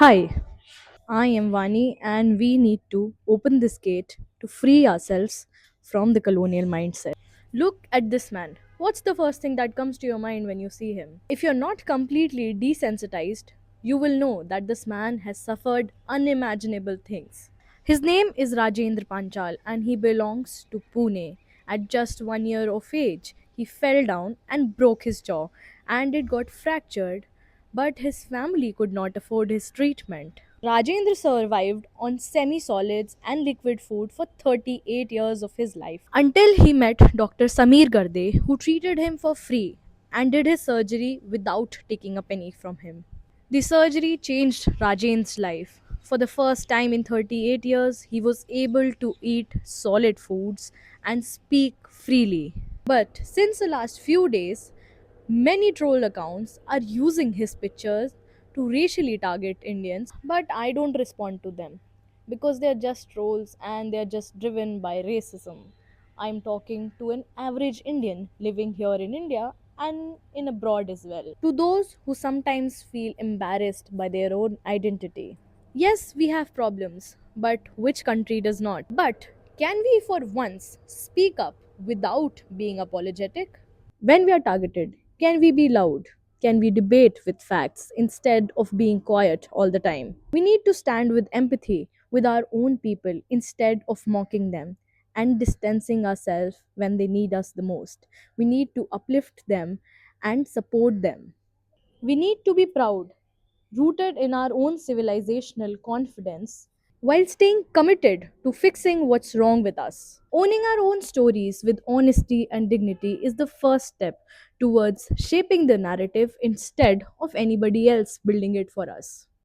Hi, I am Vani, and we need to open this gate to free ourselves from the colonial mindset. Look at this man. What's the first thing that comes to your mind when you see him? If you're not completely desensitized, you will know that this man has suffered unimaginable things. His name is Rajendra Panchal and he belongs to Pune. At just 1 year of age, he fell down and broke his jaw and it got fractured, but his family could not afford his treatment. Rajendra survived on semi solids and liquid food for 38 years of his life until he met Dr. Samir Garde, who treated him for free and did his surgery without taking a penny from him. The surgery changed Rajen's life. For the first time in 38 years, he was able to eat solid foods and speak freely. But since the last few days, many troll accounts are using his pictures to racially target Indians, but I don't respond to them because they're just trolls and they're just driven by racism. I'm talking to an average Indian living here in India and in abroad as well. To those who sometimes feel embarrassed by their own identity. Yes, we have problems, but which country does not? But can we for once speak up without being apologetic? When we are targeted, can we be loud? Can we debate with facts instead of being quiet all the time? We need to stand with empathy with our own people instead of mocking them and distancing ourselves when they need us the most. We need to uplift them and support them. We need to be proud, rooted in our own civilizational confidence, while staying committed to fixing what's wrong with us. Owning our own stories with honesty and dignity is the first step towards shaping the narrative instead of anybody else building it for us.